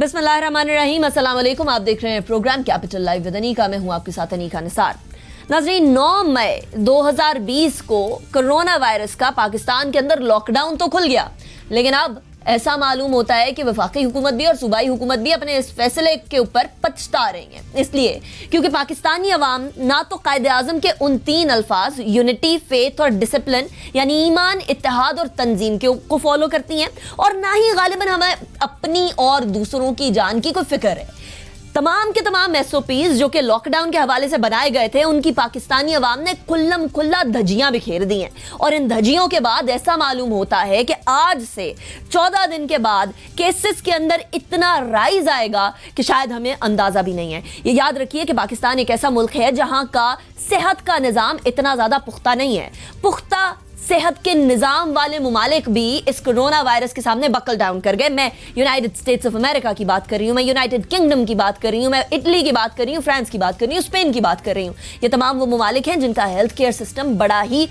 बिस्मिल्लाहिर्रहमानिर्रहीम, अस्सलाम वालेकुम। आप देख रहे हैं programme capital live with Anika. मैं हूं आपके साथ अनीका निसार। नाज़रीन, 9 मई 2020 को कोरोना वायरस का पाकिस्तान के अंदर लॉकडाउन तो खुल गया, लेकिन अब ऐसा मालूम होता है कि वफाकी हुकूमत भी और सूबाई हुकूमत भी अपने इस फैसले के ऊपर पछता रही हैं। इसलिए क्योंकि पाकिस्तानी अवाम ना तो कायदे आज़म के उन 3 अल्फाज यूनिटी, फेथ और डिसिप्लिन यानी ईमान, इत्तेहाद और तंजीम को फॉलो करती हैं, और ना ही गालिबन हमें अपनी और दूसरों की जान की कोई फिक्र है। तमाम के तमाम एसओपीज जो कि लॉकडाउन के हवाले से बनाए गए थे, उनकी पाकिस्तानी अवाम ने कुल्लम खुल्ला धज्जियां बिखेर दी हैं। और इन धज्जियों के बाद ऐसा मालूम होता है कि आज से 14 दिन के बाद केसेस के अंदर इतना राइज आएगा कि शायद हमें अंदाजा भी नहीं है। ये याद रखिए कि पाकिस्तान एक ऐसा मुल्क है जहां का सेहत का निज़ाम इतना ज़्यादा पुख्ता नहीं है। पुख्ता सेहत के निज़ाम वाले मुमालिक भी इस कोरोना वायरस के सामने बकल डाउन कर गए। मैं यूनाइटेड स्टेट्स ऑफ अमेरिका की बात कर रही हूँ, मैं यूनाइटेड किंगडम की बात कर रही हूँ, मैं इटली की बात कर रही हूँ, फ्रांस की बात कर रही हूँ, स्पेन की बात कर रही हूँ। ये तमाम वो मुमालिक हैं जिनका हेल्थ केयर सिस्टम बड़ा ही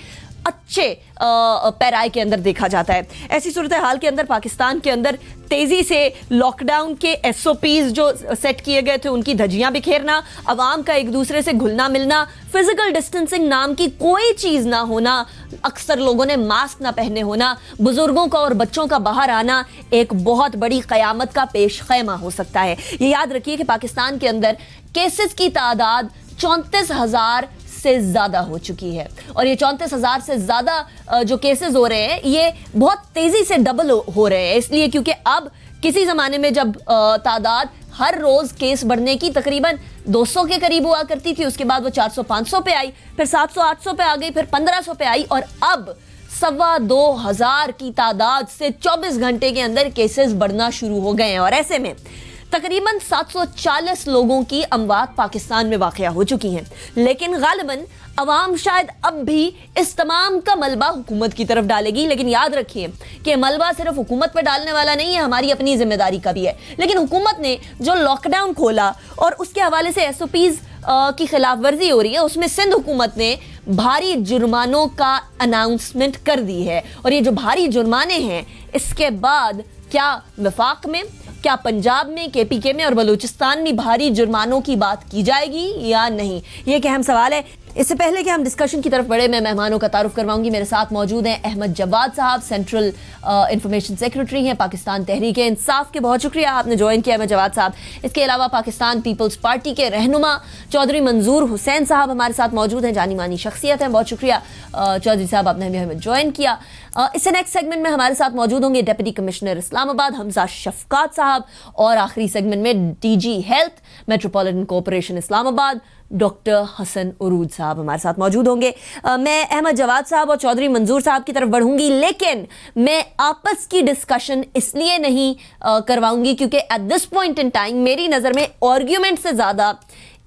अच्छे पैराए के अंदर देखा जाता है। ऐसी सूरत हाल के अंदर पाकिस्तान के अंदर तेजी से लॉकडाउन के एसओपीज जो सेट किए गए थे उनकी धज्जियां बिखेरना, अवाम का एक दूसरे से घुलना मिलना, फिजिकल डिस्टेंसिंग नाम की कोई चीज ना होना, अक्सर लोगों ने मास्क ना पहने होना, बुजुर्गों का और बच्चों का बाहर आना एक बहुत बड़ी कयामत का पेश खैमा हो सकता है। ये याद रखिए कि पाकिस्तान के अंदर केसेस की तादाद 34,000 से ज्यादा हो चुकी है, और ये 34,000 से ज्यादा जो केसेस हो रहे हैं ये बहुत तेजी से डबल हो रहे हैं। इसलिए क्योंकि अब किसी जमाने में जब तादाद हर रोज केस बढ़ने की तकरीबन 200 के करीब हुआ करती थी, उसके बाद वो 400-500 पे आई, फिर 700-800 पे आ गई, फिर 1500 पे आई, और अब 2,25,000 की तादाद से 24 घंटे के अंदर केसेस बढ़ना शुरू हो गए हैं। और ऐसे में तकरीबन 740 लोगों की अमवात पाकिस्तान में वाक़या हो चुकी हैं। लेकिन गालिबन अवाम शायद अब भी इस तमाम का मलबा हुकूमत की तरफ डालेगी, लेकिन याद रखिए कि मलबा सिर्फ हुकूमत पर डालने वाला नहीं है, हमारी अपनी जिम्मेदारी का भी है। लेकिन हुकूमत ने जो लॉकडाउन खोला और उसके हवाले से एसओपीज की खिलाफ वर्जी हो रही है, उसमें सिंध हुकूमत ने भारी जुर्मानों का अनाउंसमेंट कर दी है। और ये जो भारी जुर्माने हैं, इसके बाद क्या वफाक में, क्या पंजाब में, केपीके में और बलूचिस्तान में भारी जुर्मानों की बात की जाएगी या नहीं, ये एक अहम सवाल है। इससे पहले कि हम डिस्कशन की तरफ बढ़े, मैं मेहमानों का तारुफ करवाऊंगी। मेरे साथ मौजूद हैं अहमद जवाद साहब, सेंट्रल इंफॉर्मेशन सेक्रेटरी हैं पाकिस्तान तहरीक इंसाफ के। बहुत शुक्रिया आपने ज्वाइन किया अहमद जवाद साहब। इसके अलावा पाकिस्तान पीपल्स पार्टी के रहनुमा चौधरी मंजूर हुसैन साहब हमारे साथ मौजूद हैं, जानी मानी शख्सियत हैं। बहुत शुक्रिया चौधरी साहब, आपने भी हमें ज्वाइन किया। इससे नेक्स्ट सेगमेंट में हमारे साथ मौजूद होंगे डिप्टी कमिश्नर इस्लामाबाद हमजा शफकात साहब, और आखिरी सेगमेंट में DG health metropolitan corporation Islamabad doctor Hasan Urooj sahab हमारे साथ मौजूद होंगे। मैं अहमद जवाद साहब और चौधरी मंजूर साहब की तरफ बढ़ूंगी, लेकिन मैं आपस की डिस्कशन इसलिए नहीं करवाऊंगी क्योंकि at this point in time मेरी नज़र में आर्ग्यूमेंट से ज़्यादा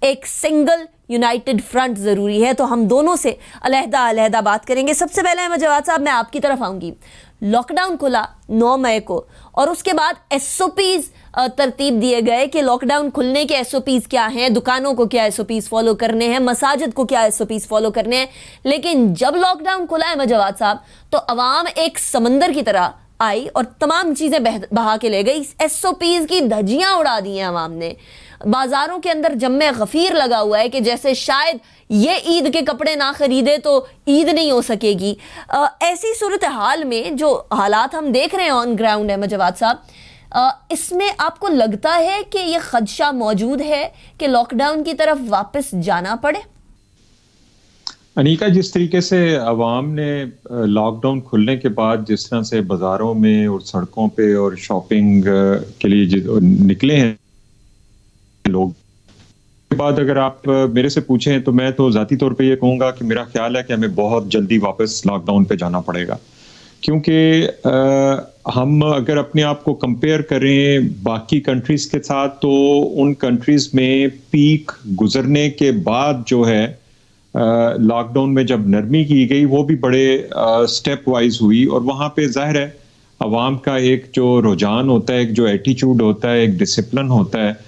एक सिंगल यूनाइटेड फ्रंट ज़रूरी है। तो हम दोनों से अलहदा अलहदा बात करेंगे। सबसे पहले अहमद जवाद साहब, मैं आपकी तरफ आऊँगी। लॉकडाउन खुला 9 मई को, और उसके बाद एसओपीज तरतीब दिए गए कि लॉकडाउन खुलने के एसओपीज क्या हैं, दुकानों को क्या एसओपीज फॉलो करने हैं, मसाजिद को क्या एसओपीज फॉलो करने हैं। लेकिन जब लॉकडाउन खुला है जवाद साहब, तो अवाम एक समंदर की तरह आई और तमाम चीज़ें बहा के ले गई। एसओपीज की धज्जियां उड़ा दी हैं अवाम ने। बाजारों के अंदर जम्मे गफीर लगा हुआ है कि जैसे शायद ये ईद के कपड़े ना खरीदे तो ईद नहीं हो सकेगी। ऐसी सूरत हाल में जो हालात हम देख रहे हैं ऑन ग्राउंड है जवाद साहब, इसमें आपको लगता है कि ये खदशा मौजूद है कि लॉकडाउन की तरफ वापस जाना पड़े? अनीका, जिस तरीके से अवाम ने लॉकडाउन खुलने के बाद जिस तरह से बाज़ारों में और सड़कों पे और शॉपिंग के लिए निकले हैं लोग, के बाद अगर आप मेरे से पूछें तो मैं तो ज़ाती तौर पे ये कहूँगा कि मेरा ख्याल है कि हमें बहुत जल्दी वापस लॉकडाउन पे जाना पड़ेगा। क्योंकि हम अगर अपने आप को कंपेयर करें बाकी कंट्रीज़ के साथ, तो उन कंट्रीज़ में पीक गुजरने के बाद जो है लॉकडाउन में जब नरमी की गई, वो भी बड़े स्टेप वाइज हुई, और वहाँ पे जाहिर है अवाम का एक जो रुझान होता है, एक जो एटीट्यूड होता है, एक डिसिप्लिन होता है,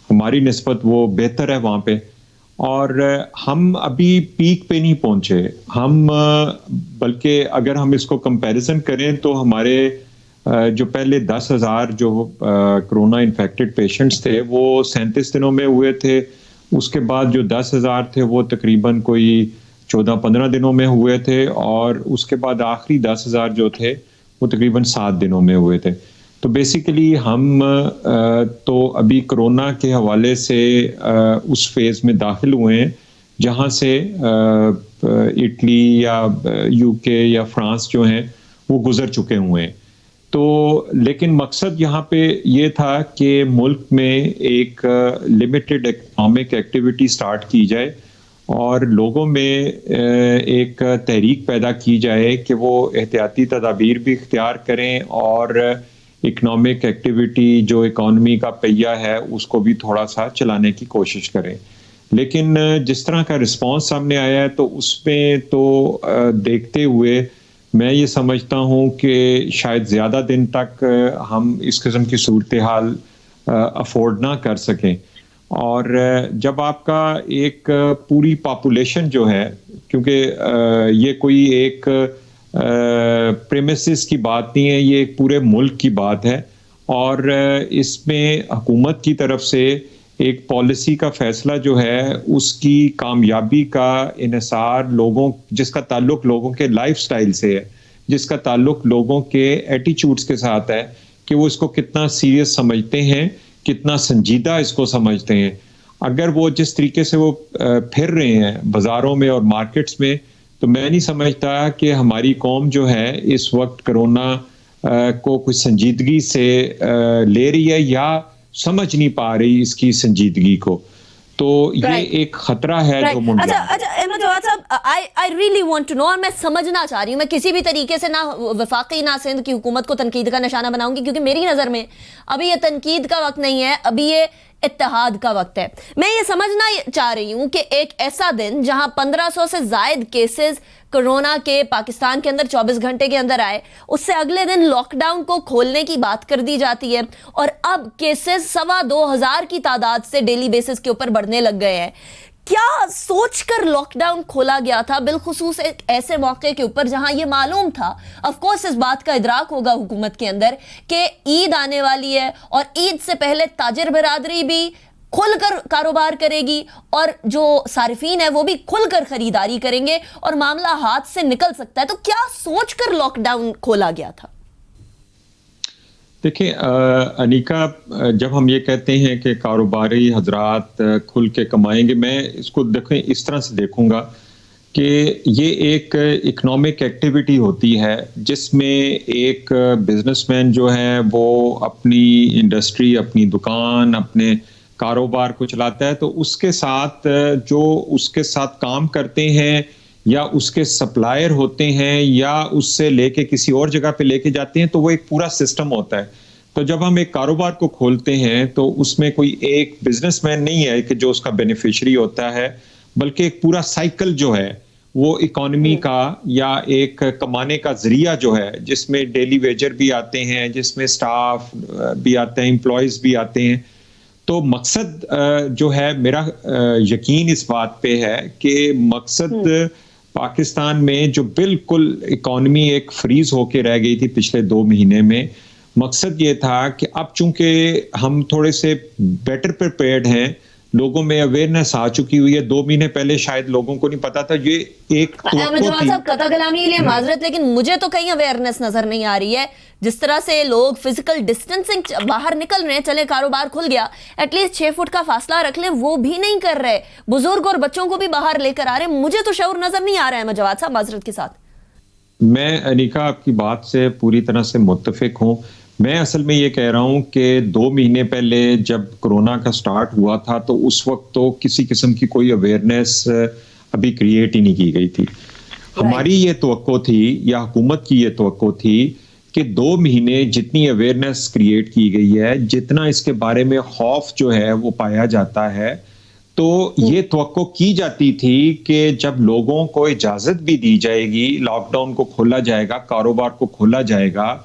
हमारी निस्बत वो बेहतर है वहाँ पे। और हम अभी पीक पे नहीं पहुँचे, हम बल्कि अगर हम इसको कंपैरिजन करें तो हमारे جو پہلے 10,000 جو کرونا انفیکٹڈ پیشنٹس تھے وہ 37 دنوں میں ہوئے تھے. اس کے بعد جو 10,000 تھے وہ تقریباً کوئی 14-15 دنوں میں ہوئے تھے, اور اس کے بعد آخری 10,000 جو تھے وہ تقریباً 7 دنوں میں ہوئے تھے. تو بیسیکلی ہم تو ابھی کرونا کے حوالے سے اس فیز میں داخل ہوئے ہیں جہاں سے اٹلی یا یو کے یا فرانس جو ہیں وہ گزر چکے ہوئے ہیں. تو لیکن مقصد یہاں پہ یہ تھا کہ ملک میں ایک لمیٹڈ اکنامک ایکٹیویٹی سٹارٹ کی جائے اور لوگوں میں ایک تحریک پیدا کی جائے کہ وہ احتیاطی تدابیر بھی اختیار کریں اور اکنامک ایکٹیویٹی جو اکانومی کا پہیہ ہے اس کو بھی تھوڑا سا چلانے کی کوشش کریں. لیکن جس طرح کا رسپانس سامنے آیا ہے تو اس میں تو دیکھتے ہوئے میں یہ سمجھتا ہوں کہ شاید زیادہ دن تک ہم اس قسم کی صورتحال افورڈ نہ کر سکیں. اور جب آپ کا ایک پوری پاپولیشن جو ہے, کیونکہ یہ کوئی ایک پریمیسز کی بات نہیں ہے, یہ ایک پورے ملک کی بات ہے, اور اس میں حکومت کی طرف سے ایک پالیسی کا فیصلہ جو ہے اس کی کامیابی کا انحصار لوگوں, جس کا تعلق لوگوں کے لائف سٹائل سے ہے, جس کا تعلق لوگوں کے ایٹیچیوڈز کے ساتھ ہے کہ وہ اس کو کتنا سیریس سمجھتے ہیں, کتنا سنجیدہ اس کو سمجھتے ہیں. اگر وہ جس طریقے سے وہ پھر رہے ہیں بازاروں میں اور مارکیٹس میں, تو میں نہیں سمجھتا کہ ہماری قوم جو ہے اس وقت کرونا کو کچھ سنجیدگی سے لے رہی ہے یا سمجھ نہیں پا رہی اس کی سنجیدگی کو. تو یہ ایک خطرہ ہے جو منڈلا. اچھا احمد جواد صاحب, I really want to know, اور میں سمجھنا چاہ رہی ہوں, میں کسی بھی طریقے سے نہ وفاقی نہ سندھ کی حکومت کو تنقید کا نشانہ بناؤں گی, کیونکہ میری نظر میں ابھی یہ تنقید کا وقت نہیں ہے, ابھی یہ اتحاد کا وقت ہے. میں یہ سمجھنا چاہ رہی ہوں کہ ایک ایسا دن جہاں 1500 سے زائد کیسز کرونا کے پاکستان کے اندر 24 گھنٹے کے اندر آئے, اس سے اگلے دن لاک ڈاؤن کو کھولنے کی بات کر دی جاتی ہے, اور اب کیسز 2,500 کی تعداد سے ڈیلی بیسس کے اوپر بڑھنے لگ گئے ہیں. کیا سوچ کر لاک ڈاؤن کھولا گیا تھا, بالخصوص ایک ایسے موقع کے اوپر جہاں یہ معلوم تھا, آف کورس اس بات کا ادراک ہوگا حکومت کے اندر کہ عید آنے والی ہے اور عید سے پہلے تاجر برادری بھی کھل کر کاروبار کرے گی اور جو صارفین ہیں وہ بھی کھل کر خریداری کریں گے اور معاملہ ہاتھ سے نکل سکتا ہے. تو کیا سوچ کر لاک ڈاؤن کھولا گیا تھا؟ دیکھیں انیکا, جب ہم یہ کہتے ہیں کہ کاروباری حضرات کھل کے کمائیں گے, میں اس کو دیکھیں اس طرح سے دیکھوں گا کہ یہ ایک اکنامک ایکٹیویٹی ہوتی ہے جس میں ایک بزنس مین جو ہے وہ اپنی انڈسٹری, اپنی دکان, اپنے کاروبار کو چلاتا ہے, تو اس کے ساتھ جو اس کے ساتھ کام کرتے ہیں یا اس کے سپلائر ہوتے ہیں یا اس سے لے کے کسی اور جگہ پہ لے کے جاتے ہیں, تو وہ ایک پورا سسٹم ہوتا ہے. تو جب ہم ایک کاروبار کو کھولتے ہیں تو اس میں کوئی ایک بزنس مین نہیں ہے کہ جو اس کا بینیفیشری ہوتا ہے, بلکہ ایک پورا سائیکل جو ہے وہ اکانومی کا یا ایک کمانے کا ذریعہ جو ہے, جس میں ڈیلی ویجر بھی آتے ہیں, جس میں سٹاف بھی آتے ہیں, امپلائیز بھی آتے ہیں. تو مقصد جو ہے میرا یقین اس بات پہ ہے کہ مقصد پاکستان میں جو بالکل اکانومی ایک فریز ہو کے رہ گئی تھی پچھلے 2 مہینے میں, مقصد یہ تھا کہ اب چونکہ ہم تھوڑے سے بیٹر پریپیئرڈ ہیں, لوگوں میں اویئرنیس آ چکی ہوئی ہے. 2 مہینے پہلے شاید لوگوں کو نہیں پتا تھا. یہ ایک قطع کلامی کے لیے معذرت, لیکن مجھے تو کہیں اویئرنیس نظر نہیں آ رہی ہے. جس طرح سے لوگ فزیکل ڈسٹینسنگ باہر نکل رہے ہیں, چلے کاروبار کھل گیا, ایٹ لیسٹ 6 فٹ کا فاصلہ رکھ لیں, وہ بھی نہیں کر رہے. بزرگ اور بچوں کو بھی باہر لے کر آ رہے ہیں. مجھے تو شعور نظر نہیں آ رہا ہے. میں جواد صاحب معذرت کے ساتھ, میں انیکا آپ کی بات سے پوری طرح سے متفق ہوں. میں اصل میں یہ کہہ رہا ہوں کہ 2 مہینے پہلے جب کرونا کا سٹارٹ ہوا تھا تو اس وقت تو کسی قسم کی کوئی اویئرنیس ابھی کریٹ ہی نہیں کی گئی تھی. ہماری یہ توقع تھی یا حکومت کی یہ توقع تھی کہ 2 مہینے جتنی اویئرنیس کریٹ کی گئی ہے, جتنا اس کے بارے میں خوف جو ہے وہ پایا جاتا ہے, تو یہ توقع کی جاتی تھی کہ جب لوگوں کو اجازت بھی دی جائے گی, لاک ڈاؤن کو کھولا جائے گا, کاروبار کو کھولا جائے گا,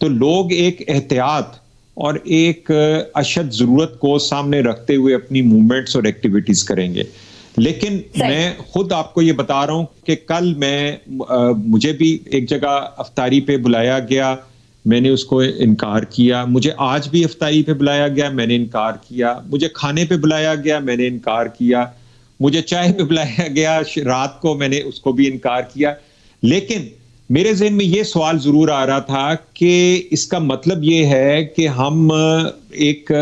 تو لوگ ایک احتیاط اور ایک اشد ضرورت کو سامنے رکھتے ہوئے اپنی موومنٹس اور ایکٹیویٹیز کریں گے. لیکن میں خود آپ کو یہ بتا رہا ہوں کہ کل مجھے بھی ایک جگہ افطاری پہ بلایا گیا, میں نے اس کو انکار کیا. مجھے آج بھی افطاری پہ بلایا گیا, میں نے انکار کیا. مجھے کھانے پہ بلایا گیا, میں نے انکار کیا. مجھے چائے پہ بلایا گیا رات کو, میں نے اس کو بھی انکار کیا. لیکن میرے ذہن میں یہ سوال ضرور آ رہا تھا کہ اس کا مطلب یہ ہے کہ ہم ایک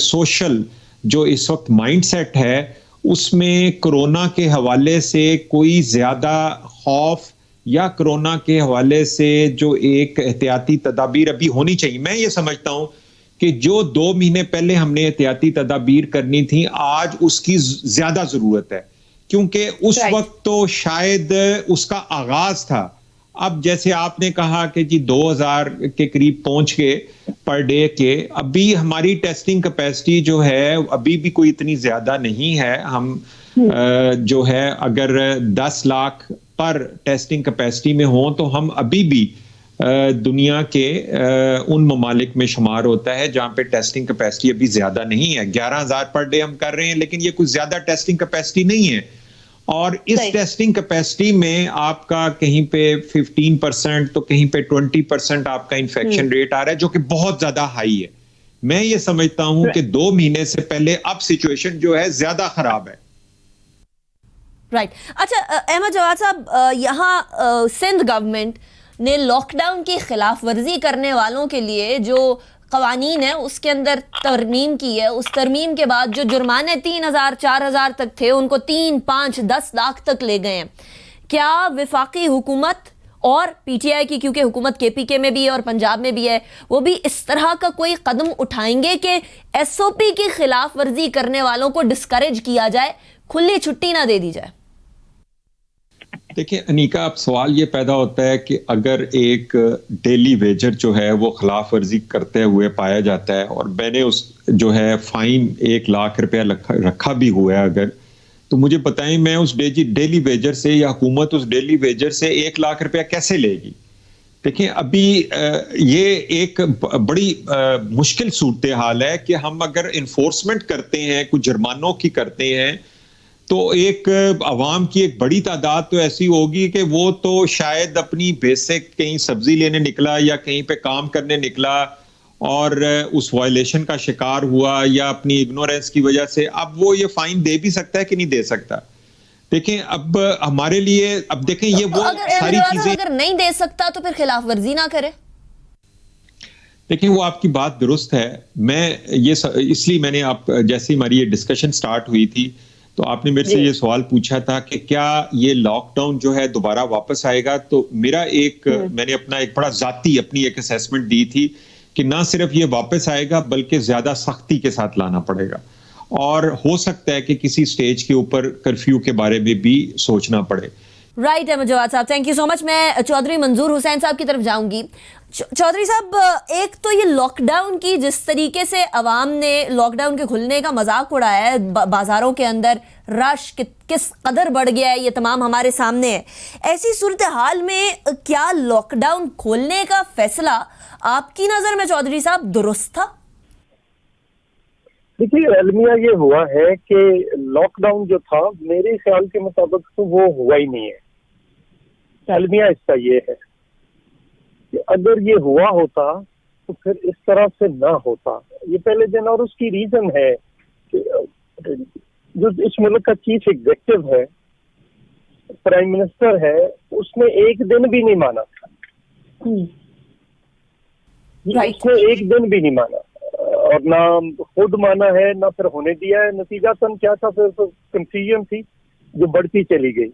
سوشل جو اس وقت مائنڈ سیٹ ہے اس میں کرونا کے حوالے سے کوئی زیادہ خوف یا کرونا کے حوالے سے جو ایک احتیاطی تدابیر ابھی ہونی چاہیے. میں یہ سمجھتا ہوں کہ جو 2 مہینے پہلے ہم نے احتیاطی تدابیر کرنی تھی آج اس کی زیادہ ضرورت ہے, کیونکہ اس وقت تو شاید اس کا آغاز تھا. اب جیسے آپ نے کہا کہ جی 2000 کے قریب پہنچ گئے پر ڈے کے, ابھی ہماری ٹیسٹنگ کیپیسٹی جو ہے ابھی بھی کوئی اتنی زیادہ نہیں ہے. ہم جو ہے اگر 10 لاکھ پر ٹیسٹنگ کیپیسٹی میں ہوں تو ہم ابھی بھی دنیا کے ان ممالک میں شمار ہوتا ہے جہاں پہ ٹیسٹنگ کیپیسٹی ابھی زیادہ نہیں ہے. 11,000 پر ڈے ہم کر رہے ہیں, لیکن یہ کچھ زیادہ ٹیسٹنگ کیپیسٹی نہیں ہے. اور اس ٹیسٹنگ کیپیسٹی میں آپ کا کہیں پہ 15% تو کہیں پہ 20% آپ کا انفیکشن ریٹ آ رہا ہے, جو کہ بہت زیادہ ہائی ہے. میں یہ سمجھتا ہوں کہ 2 مہینے سے پہلے اب سچویشن جو ہے زیادہ خراب ہے. رائٹ. اچھا احمد جواد صاحب, یہاں سندھ گورنمنٹ نے لاک ڈاؤن کی خلاف ورزی کرنے والوں کے لیے جو قوانین ہے اس کے اندر ترمیم کی ہے. اس ترمیم کے بعد جو جرمانے 3,000 4,000 تک تھے ان کو 3, 5, 10 لاکھ تک لے گئے ہیں. کیا وفاقی حکومت اور پی ٹی آئی کی, کیونکہ حکومت کے پی کے میں بھی ہے اور پنجاب میں بھی ہے, وہ بھی اس طرح کا کوئی قدم اٹھائیں گے کہ ایس او پی کی خلاف ورزی کرنے والوں کو ڈسکریج کیا جائے, کھلی چھٹی نہ دے دی جائے؟ دیکھیں انیکا, اب سوال یہ پیدا ہوتا ہے کہ اگر ایک ڈیلی ویجر جو ہے وہ خلاف ورزی کرتے ہوئے پایا جاتا ہے, اور میں نے اس جو ہے فائن 1 لاکھ روپیہ رکھا بھی ہوا ہے, اگر تو مجھے بتائیں میں اس ڈیلی ویجر سے یا حکومت اس ڈیلی ویجر سے 1 لاکھ روپیہ کیسے لے گی؟ دیکھیں ابھی یہ ایک بڑی مشکل صورتحال ہے کہ ہم اگر انفورسمنٹ کرتے ہیں, کچھ جرمانوں کی کرتے ہیں, تو ایک عوام کی ایک بڑی تعداد تو ایسی ہوگی کہ وہ تو شاید اپنی بیسک کہیں سبزی لینے نکلا یا کہیں پہ کام کرنے نکلا اور اس وائلیشن کا شکار ہوا یا اپنی اگنورینس کی وجہ سے, اب وہ یہ فائن دے بھی سکتا ہے کہ نہیں دے سکتا. دیکھیں اب ہمارے لیے, اب دیکھیں یہ وہ ساری چیزیں, اگر نہیں دے سکتا تو پھر خلاف ورزی نہ کرے. دیکھیں وہ آپ کی بات درست ہے. میں یہ اس لیے میں نے آپ جیسے ہماری یہ ڈسکشن سٹارٹ ہوئی تھی تو آپ نے میرے سے یہ سوال پوچھا تھا کہ کیا یہ لاک ڈاؤن جو ہے دوبارہ واپس آئے گا, تو میرا میں نے اپنا ایک بڑا ذاتی اپنی ایک اسیسمنٹ دی تھی کہ نہ صرف یہ واپس آئے گا بلکہ زیادہ سختی کے ساتھ لانا پڑے گا, اور ہو سکتا ہے کہ کسی سٹیج کے اوپر کرفیو کے بارے میں بھی سوچنا پڑے. رائٹ احمد جواد صاحب, تھینک یو سو مچ. میں چودھری منظور حسین صاحب کی طرف جاؤں گی. چودھری صاحب, ایک تو یہ لاک ڈاؤن کی جس طریقے سے عوام نے لاک ڈاؤن کے کھلنے کا مذاق اڑایا ہے, بازاروں کے اندر رش کس قدر بڑھ گیا ہے, یہ تمام ہمارے سامنے ہے. ایسی صورتحال میں کیا لاک ڈاؤن کھولنے کا فیصلہ آپ کی نظر میں چودھری صاحب درست تھا؟ دیکھیے المیہ یہ ہوا ہے کہ لاک ڈاؤن جو تھا میرے خیال کے مطابق تو وہ ہوا ہی نہیں ہے. المیہ اس کا یہ ہے کہ اگر یہ ہوا ہوتا تو پھر اس طرح سے نہ ہوتا. یہ پہلے دن, اور اس کی ریزن ہے کہ جو اس ملک کا چیف ایگزیکٹو ہے, پرائم منسٹر ہے, اس نے ایک دن بھی نہیں مانا تھا. اس نے ایک دن بھی نہیں مانا, اور نہ خود مانا ہے نہ پھر ہونے دیا ہے. نتیجہ تن کیا تھا, پھر کنفیوژن تھی جو بڑھتی چلی گئی.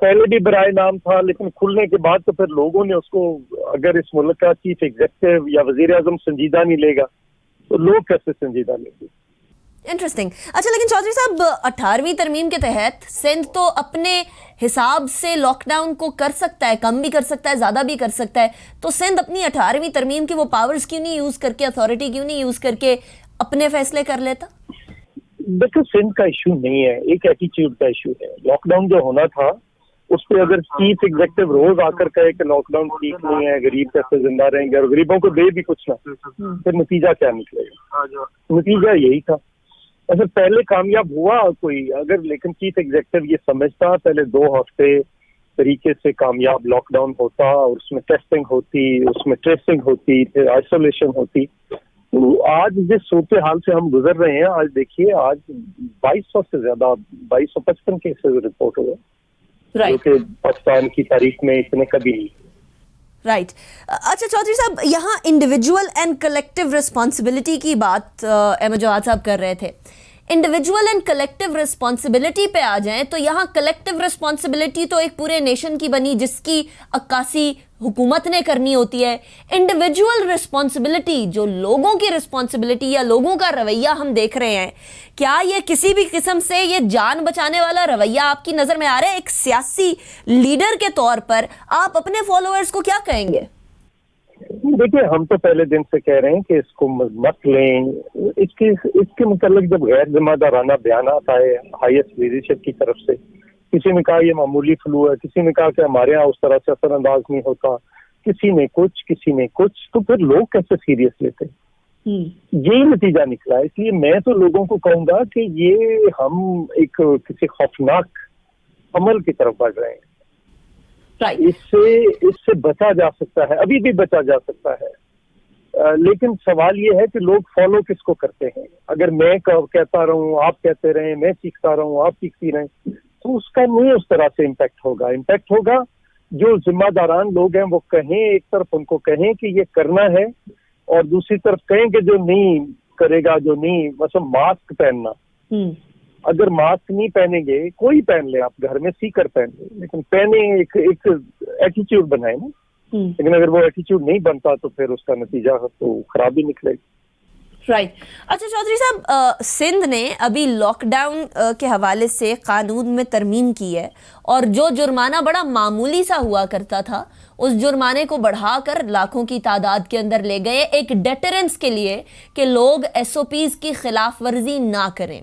پہلے بھی برائے نام تھا, لیکن کھلنے کے بعد تو پھر لوگوں نے اس کو, اگر اس ملک کا چیف ایگزیکٹو یا وزیر اعظم سنجیدہ نہیں لے گا تو لوگ کیسے سنجیدہ لیں گے؟ انٹرسٹنگ. اچھا لیکن چودھری صاحب 18ویں ترمیم کے تحت سندھ تو اپنے حساب سے لاک ڈاؤن کو کر سکتا ہے, کم بھی کر سکتا ہے, زیادہ بھی کر سکتا ہے. تو سندھ اپنی 18ویں ترمیم کی وہ پاورز کیوں نہیں یوز کر کے, اتھارٹی کیوں نہیں یوز کر کے اپنے فیصلے کر لیتا؟ دیکھو سندھ کا ایشو نہیں ہے, ایک ایٹیچیوڈ کا ایشو ہے. لاک ڈاؤن جو ہونا تھا اس پہ اگر چیف ایگزیکٹو روز آ کر کہے کہ لاک ڈاؤن ٹھیک نہیں ہے, غریب کیسے زندہ رہیں گے, اور غریبوں کو دے بھی کچھ نہ, پھر نتیجہ کیا نکلے گا؟ نتیجہ یہی تھا. اگر پہلے کامیاب ہوا کوئی, اگر لیکن چیف ایگزیکٹو یہ سمجھتا پہلے 2 ہفتے तरीके से कामयाब लॉकडाउन होता और उसमें टेस्टिंग होती, उसमें ट्रेसिंग होती, फिर आइसोलेशन होती, तो आज जिस सूरत हाल से हम गुजर रहे हैं, आज देखिए आज 2200 से ज्यादा 2255 केसेस रिपोर्ट हुए, जो कि पाकिस्तान की तारीख में इतने कभी नहीं। राइट अच्छा चौधरी साहब, यहाँ इंडिविजुअल एंड कलेक्टिव रिस्पॉन्सिबिलिटी की बात अहमद जवाद साहब कर रहे थे। इंडिविजुअल एंड कलेक्टिव रिस्पॉन्सिबिलिटी पे आ जाएं तो यहाँ कलेक्टिव रिस्पॉन्सिबिलिटी तो एक पूरे नेशन की बनी जिसकी अक्कासी हुकूमत ने करनी होती है। इंडिविजुअल रिस्पॉन्सिबिलिटी, जो लोगों की रिस्पॉन्सिबिलिटी या लोगों का रवैया हम देख रहे हैं, क्या ये किसी भी किस्म से ये जान बचाने वाला रवैया आपकी नजर में आ रहा है? एक सियासी लीडर के तौर पर आप अपने फॉलोअर्स को क्या कहेंगे? देखिए, हम तो पहले दिन से कह रहे हैं कि इसको मत लें। इसके मुतालिक जब गैर जिम्मेदाराना बयान आता है हाईएस्ट लीडरशिप की तरफ से, किसी ने कहा ये मामूली फ्लू है, किसी ने कहा कि हमारे यहाँ उस तरह से असरअंदाज नहीं होता, किसी ने कुछ, तो फिर लोग कैसे सीरियस लेते हैं? यही नतीजा निकला है। इसलिए मैं तो लोगों को कहूंगा कि ये हम एक किसी खौफनाक अमल की तरफ बढ़ रहे हैं। इससे बचा जा सकता है, अभी भी बचा जा सकता है, लेकिन सवाल ये है कि लोग फॉलो किसको करते हैं। अगर मैं कहता रहूं, आप कहते रहें, मैं सीखता रहूं, आप सीखती रहें, तो उसका नहीं उस तरह से इम्पैक्ट होगा। जो जिम्मेदारान लोग हैं वो कहें, एक तरफ उनको कहें कि ये करना है, और दूसरी तरफ कहें कि जो नहीं करेगा, जो नहीं, मतलब मास्क पहनना, अगर मास्क नहीं पहनेंगे, कोई पहन ले, आप घर में सीकर पहन ले, लेकिन पहने, एक एटीट्यूड बनाए ना। लेकिन अगर वो एटीट्यूड नहीं बनता तो फिर उसका नतीजा तो खराब ही निकलेगा। राइट अच्छा चौधरी साहब, सिंध ने अभी लॉकडाउन के हवाले से कानून में तरमीम की है, और जो जुर्माना बड़ा मामूली सा हुआ करता था उस जुर्माने को बढ़ाकर लाखों की तादाद के अंदर ले गए, एक डेटरेंस के लिए कि लोग एसओपीज की खिलाफ वर्जी ना करें।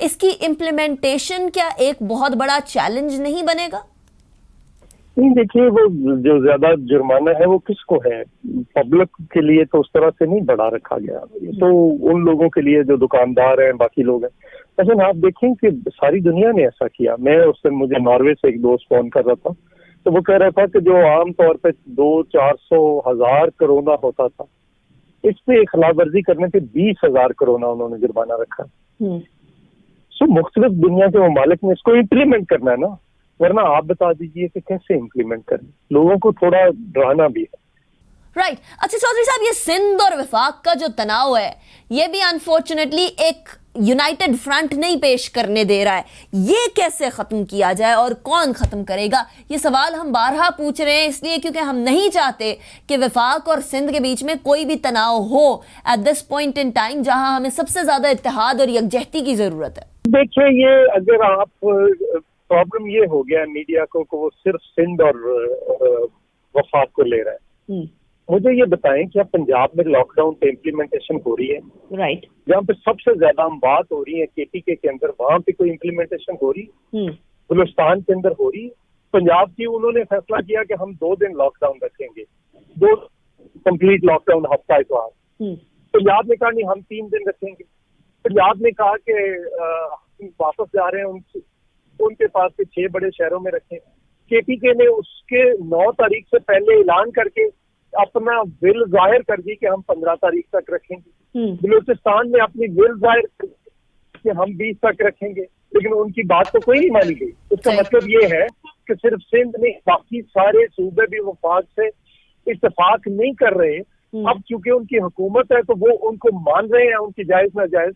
इसकी इम्प्लीमेंटेशन क्या एक बहुत बड़ा चैलेंज नहीं बनेगा? नहीं, देखिए, वो जो ज्यादा जुर्माना है वो किसको है? पब्लिक के लिए तो उस तरह से नहीं बढ़ा रखा गया, तो उन लोगों के लिए जो दुकानदार हैं, बाकी लोग हैं। लेकिन आप देखें कि सारी दुनिया ने ऐसा किया। मैं उस दिन, मुझे नॉर्वे से एक दोस्त फोन कर रहा था, तो वो कह रहा था कि जो आम तौर पे 200-400,000 कोरोना होता था, इस पे खिलाफ वर्जी करने पे 20,000 कोरोना उन्होंने जुर्माना रखा। सो मुख्तलिफ दुनिया के ममालिक ने इसको इम्प्लीमेंट करना है ना, वरना आप बता दीजिए कि कैसे इम्प्लीमेंट करें। लोगों को थोड़ा डराना भी है। राइट अच्छा चौधरी साहब, ये सिंध और वफाक का जो तनाव है, ये भी अनफॉर्चुनेटली एक यूनाइटेड फ्रंट नहीं पेश करने दे रहा है। ये कैसे खत्म किया जाए और कौन खत्म करेगा? ये सवाल हम बारहा पूछ रहे हैं, इसलिए क्योंकि हम नहीं चाहते कि वफाक और सिंध के बीच में कोई भी तनाव हो at this point in time, जहां हमें सबसे ज्यादा इत्तेहाद और यकजहती की जरूरत है। देखिए, ये अगर आप, प्रॉब्लम ये हो गया मीडिया को कि वो सिर्फ सिंध और वफाक को ले रहा है। मुझे ये बताएं कि पंजाब में लॉकडाउन पे इम्प्लीमेंटेशन हो रही है? राइट जहाँ पे सबसे ज्यादा हम बात हो रही है केपीके के अंदर, वहां पे कोई इम्प्लीमेंटेशन हो रही? बलूचिस्तान के अंदर हो रही? पंजाब की उन्होंने फैसला किया कि हम 2 दिन लॉकडाउन रखेंगे, 2 कंप्लीट लॉकडाउन, हफ्ता इतवार। पंजाब ने कहा नहीं, हम 3 दिन रखेंगे। पंजाब ने कहा कि वापस जा रहे हैं, उनके पास के 6 बड़े शहरों में रखें। केपीके ने उसके 9 तारीख से पहले ऐलान करके अपना विल जाहिर कर दी कि हम 15 तारीख तक रखेंगे। बलूचिस्तान ने अपनी विल जाहिर कर दी कि हम 20 तक रखेंगे, लेकिन उनकी बात तो कोई नहीं मानी गई। उसका मतलब ये है कि सिर्फ सिंध नहीं, बाकी सारे सूबे भी वफाक से इत्तेफाक नहीं कर रहे। अब चूंकि उनकी हुकूमत है तो वो उनको मान रहे हैं, उनकी जायज नाजायज।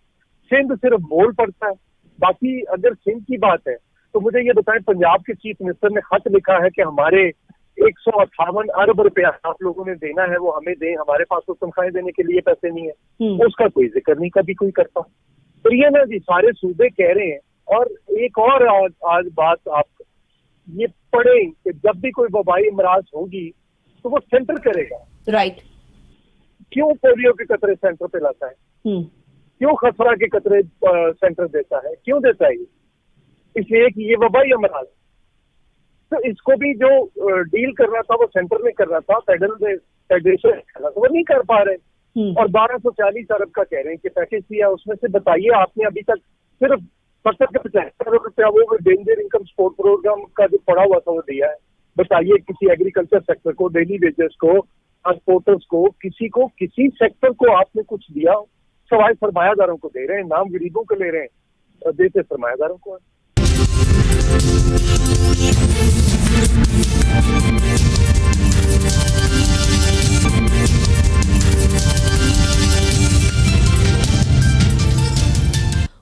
सिंध सिर्फ बोल पड़ता है। बाकी अगर सिंध की बात है तो मुझे ये बताएं, पंजाब के चीफ मिनिस्टर ने खत लिखा है कि हमारे 158 अरब रुपया आप लोगों ने देना है, वो हमें दें, हमारे पास तो तनख्वाहें देने के लिए पैसे नहीं है। उसका कोई जिक्र नहीं कभी कोई करता। तो ये ना जी, सारे सूबे कह रहे हैं। और एक और आज बात आप ये पढ़ें कि जब भी कोई वबाई इमराज होगी तो वो सेंटर करेगा। राइट क्यों पोलियो के कतरे सेंटर पे लाता है? क्यों खसरा के कतरे सेंटर देता है? क्यों देता है? इसलिए कि ये वबाई अमराज, तो इसको भी जो डील कर रहा था वो सेंटर में कर रहा था, फेडरेशन वो नहीं कर पा रहे। और 1240 अरब का कह रहे हैं कि पैकेज दिया, उसमें से बताइए आपने अभी तक सिर्फ 70 से 75 अरब रुपया वो डेंजर इनकम सपोर्ट प्रोग्राम का जो पड़ा हुआ था वो दिया है। बताइए किसी एग्रीकल्चर सेक्टर को, डेली वेजेस को, ट्रांसपोर्टर्स को, किसी सेक्टर को आपने कुछ दिया? सवाए सरमायादारों को दे रहे हैं, नाम गरीबों को ले रहे हैं, देते सरमायादारों को है।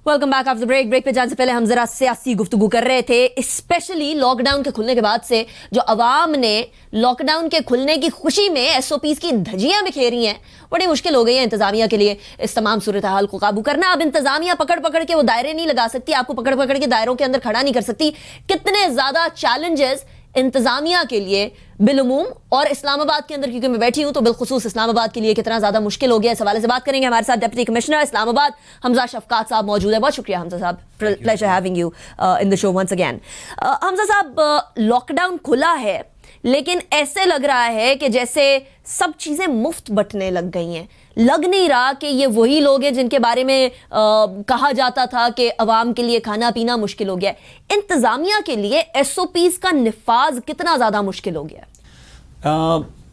वेलकम बैक आफ्टर ब्रेक पे जाने से पहले हम जरा सियासी गुफ्तगू कर रहे थे, स्पेशली लॉकडाउन के खुलने के बाद से जो अवाम ने लॉकडाउन के खुलने की खुशी में एसओपीज की धज्जियां बिखेरी हैं, बड़ी मुश्किल हो गई है इंतजामिया के लिए इस तमाम सूरत हाल को काबू करना। अब इंतजामिया पकड़ पकड़ के वो दायरे नहीं लगा सकती, आपको पकड़ पकड़ के दायरों के अंदर खड़ा नहीं कर सकती। कितने ज्यादा चैलेंजेस इंतजामिया के लिए बिलुमूम और इस्लामाबाद के अंदर, क्योंकि मैं बैठी हूं तो बिलखुसूस इस्लामाबाद के लिए कितना ज्यादा मुश्किल हो गया, इस हवाले से बात करेंगे। हमारे साथ डिप्टी कमिश्नर इस्लामाबाद हमजा शफकात साहब मौजूद है। बहुत शुक्रिया हमजा साहब, pleasure having you in the show once again. Hamza साहब, लॉकडाउन खुला है लेकिन ऐसे लग रहा है कि जैसे सब चीजें मुफ्त बंटने लग गई हैं। लग नहीं रहा कि ये वही लोग हैं जिनके बारे में कहा जाता था कि अवाम के लिए खाना पीना मुश्किल हो गया है। इंतजामिया के लिए एसओपीज का निफाज कितना ज्यादा मुश्किल हो गया है?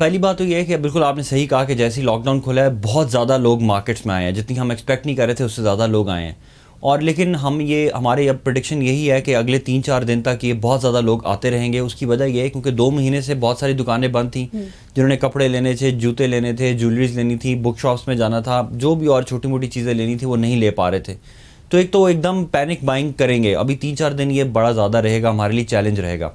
पहली बात तो ये है कि बिल्कुल आपने सही कहा कि जैसे ही लॉकडाउन खुला है बहुत ज़्यादा लोग मार्केट्स में आए हैं, जितनी हम एक्सपेक्ट नहीं कर रहे थे उससे ज़्यादा लोग आए हैं। और लेकिन हमारे अब प्रेडिक्शन यही है कि अगले 3-4 दिन तक ये बहुत ज़्यादा लोग आते रहेंगे। उसकी वजह ये है क्योंकि 2 महीने से बहुत सारी दुकानें बंद थी, जिन्होंने कपड़े लेने थे, जूते लेने थे, ज्वेलरीज लेनी थी, बुक शॉप्स में जाना था, जो भी और छोटी मोटी चीज़ें लेनी थी वो नहीं ले पा रहे थे। तो एक तो एकदम पैनिक बाइंग करेंगे। अभी 3-4 दिन ये बड़ा ज़्यादा रहेगा, हमारे लिए चैलेंज रहेगा।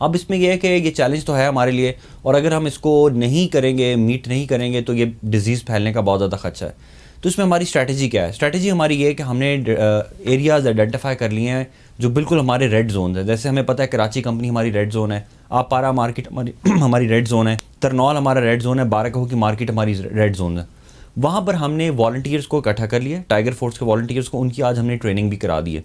अब इसमें यह है कि ये चैलेंज तो है हमारे लिए, और अगर हम इसको नहीं करेंगे, मीट नहीं करेंगे, तो ये डिज़ीज़ फैलने का बहुत ज़्यादा खदशा है। तो इसमें हमारी स्ट्रैटेजी क्या है? स्ट्रैटेजी हमारी ये है कि हमने एरियाज़ आइडेंटिफाई कर लिए हैं जो बिल्कुल हमारे रेड जोन हैं। जैसे हमें पता है कराची कंपनी हमारी रेड जोन है, आपारा मार्केट हमारी रेड जोन है, तरनौल हमारा रेड जोन है, बाराकहू की मार्केट हमारी रेड जोन है। वहाँ पर हमने वॉलंटियर्स को इकट्ठा कर लिया, टाइगर फोर्स के वॉलंटियर्स को, उनकी आज हमने ट्रेनिंग भी करा दी है।